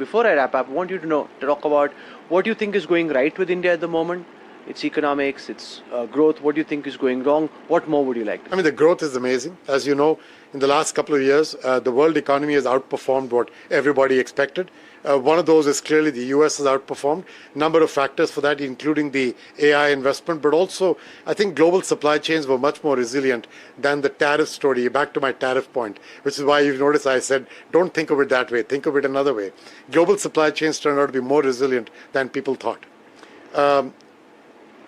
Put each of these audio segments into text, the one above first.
Before I wrap up, I want you to talk about what you think is going right with India at the moment. Its economics, its growth. What do you think is going wrong? What more would you like to say? I mean, the growth is amazing. As you know, in the last couple of years, the world economy has outperformed what everybody expected. One of those is clearly the US has outperformed. Number of factors for that, including the AI investment, but also I think global supply chains were much more resilient than the tariff story. Back to my tariff point, which is why you've noticed I said, don't think of it that way, think of it another way. Global supply chains turned out to be more resilient than people thought.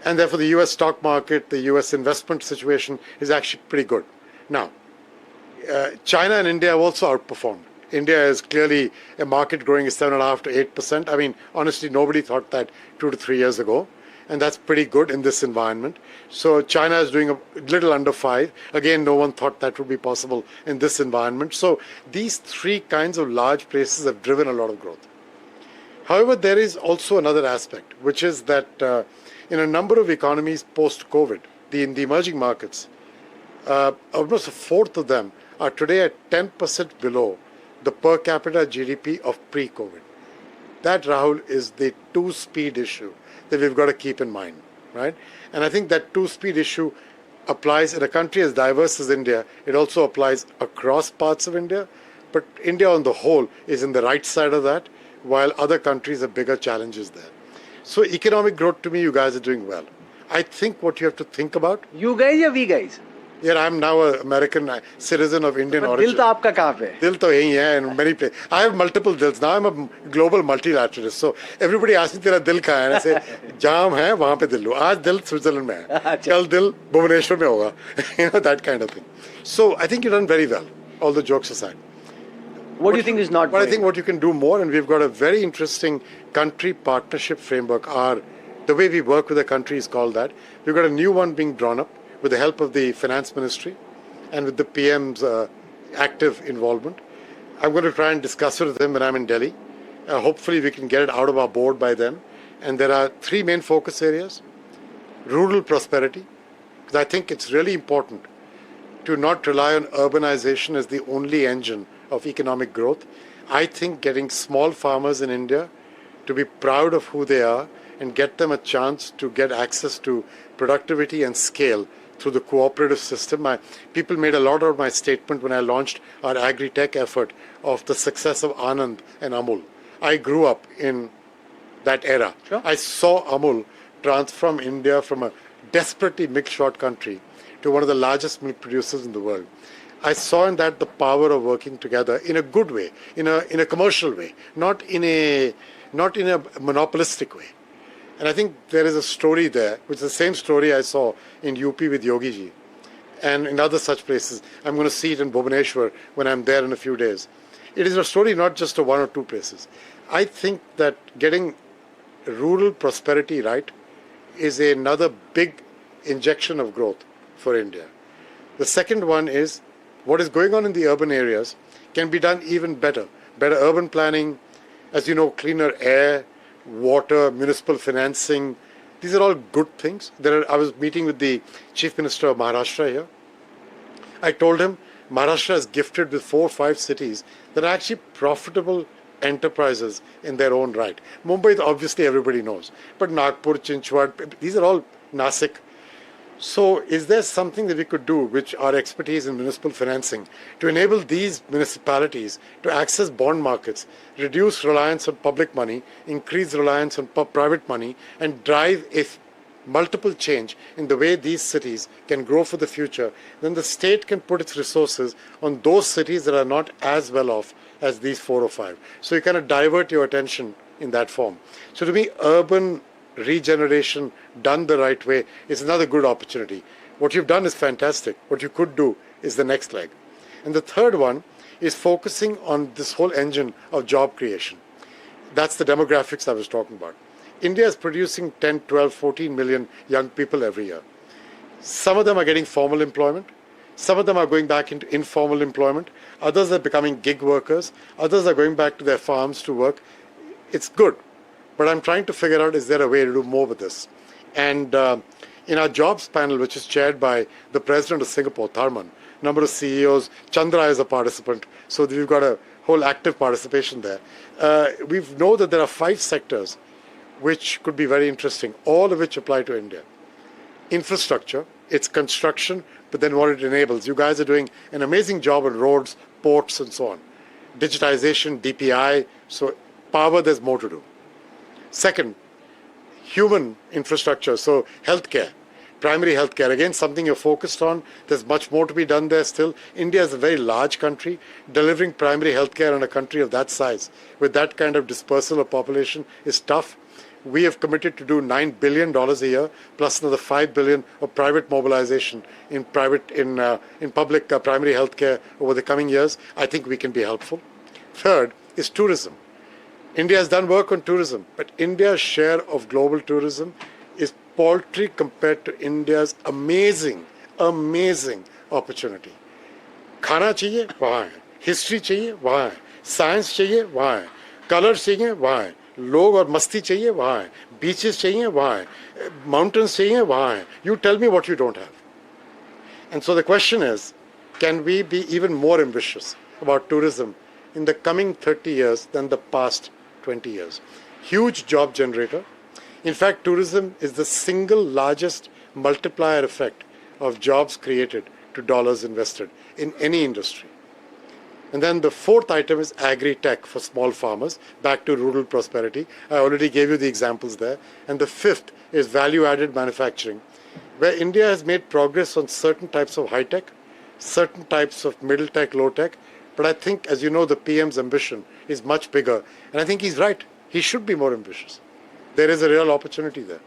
And therefore, the US stock market, the US investment situation is actually pretty good. Now, China and India have also outperformed. India is clearly a market growing at 7.5% to 8%. I mean, honestly, nobody thought that 2 to 3 years ago. And that's pretty good in this environment. So China is doing a little under 5. Again, no one thought that would be possible in this environment. So these three kinds of large places have driven a lot of growth. However, there is also another aspect, which is that in a number of economies post-COVID, in the emerging markets, almost a fourth of them are today at 10% below the per capita GDP of pre-COVID. That, Rahul, is the two-speed issue that we've got to keep in mind, right? And I think that two-speed issue applies in a country as diverse as India. It also applies across parts of India, but India on the whole is in the right side of that, while other countries have bigger challenges there. So economic growth, to me, you guys are doing well. I think what you have to think about... You guys or we guys? Yeah, I'm now an American citizen of Indian origin. Dil to aapka kahan pe hai? Dil to yahi hai in many places. I have multiple dils. Now I'm a global multilateralist. So everybody asks me, tera dil kahan hai? And I say, jam hai, wahan pe dil lo. Aaj dil Switzerland mein hai. Kal dil Bhubaneswar mein hoga. You know, that kind of thing. So I think you've done very well, all the jokes aside. What do you think is not But I think what you can do more, and we've got a very interesting country partnership framework. The way we work with the country is called that. We've got a new one being drawn up with the help of the Finance Ministry and with the PM's active involvement. I'm going to try and discuss it with him when I'm in Delhi. Hopefully we can get it out of our board by then. And there are three main focus areas. Rural prosperity, because I think it's really important to not rely on urbanization as the only engine of economic growth. I think getting small farmers in India to be proud of who they are and get them a chance to get access to productivity and scale through the cooperative system. People made a lot of my statement when I launched our agri-tech effort of the success of Anand and Amul. I grew up in that era. Sure. I saw Amul transform India from a desperately milk-short country to one of the largest milk producers in the world. I saw in that the power of working together in a good way, in a commercial way, not in a monopolistic way. And I think there is a story there, which is the same story I saw in UP with Yogi Ji and in other such places. I'm going to see it in Bhubaneswar when I'm there in a few days. It is a story not just of one or two places. I think that getting rural prosperity right is another big injection of growth for India. The second one is what is going on in the urban areas can be done even better. Better urban planning, as you know, cleaner air, water, municipal financing. These are all good things. I was meeting with the Chief Minister of Maharashtra here. I told him Maharashtra is gifted with 4 or 5 cities that are actually profitable enterprises in their own right. Mumbai, obviously, everybody knows. But Nagpur, Chinchwad, these are all Nasik. So is there something that we could do, which our expertise in municipal financing, to enable these municipalities to access bond markets, reduce reliance on public money, increase reliance on private money, and drive a multiple change in the way these cities can grow for the future? Then the state can put its resources on those cities that are not as well off as these 4 or 5. So you kind of divert your attention in that form. So to me, urban regeneration done the right way is another good opportunity. What you've done is fantastic. What you could do is the next leg. And the third one is focusing on this whole engine of job creation. That's the demographics I was talking about. India is producing 10, 12, 14 million young people every year. Some of them are getting formal employment. Some of them are going back into informal employment. Others are becoming gig workers. Others are going back to their farms to work. It's good. But I'm trying to figure out, is there a way to do more with this? And in our jobs panel, which is chaired by the president of Singapore, Tharman, number of CEOs, Chandra is a participant. So we've got a whole active participation there. We know that there are 5 sectors which could be very interesting, all of which apply to India. Infrastructure, its construction, but then what it enables. You guys are doing an amazing job on roads, ports, and so on. Digitization, DPI, so power, there's more to do. Second, human infrastructure, so healthcare, primary healthcare, again, something you're focused on. There's much more to be done there still. India is a very large country. Delivering primary healthcare in a country of that size, with that kind of dispersal of population, is tough. We have committed to do $9 billion a year, plus another $5 billion of private mobilization in public primary healthcare over the coming years. I think we can be helpful. Third is tourism. India has done work on tourism, but India's share of global tourism is paltry compared to India's amazing opportunity. खाना चाहिए वहाँ है, history चाहिए वहाँ है, science चाहिए वहाँ है, कलर चाहिए वहाँ है, लोग और मस्ती चाहिए वहाँ है, बीचेस चाहिए वहाँ है, माउंटेन्स चाहिए वहाँ है. You tell me what you don't have. And so the question is, can we be even more ambitious about tourism in the coming 30 years than the past 20 years? Huge job generator. In fact, tourism is the single largest multiplier effect of jobs created to dollars invested in any industry. And then the fourth item is agri-tech for small farmers, back to rural prosperity. I already gave you the examples there. And the fifth is value-added manufacturing, where India has made progress on certain types of high-tech, certain types of middle-tech, low-tech. But I think, as you know, the PM's ambition is much bigger. And I think he's right. He should be more ambitious. There is a real opportunity there.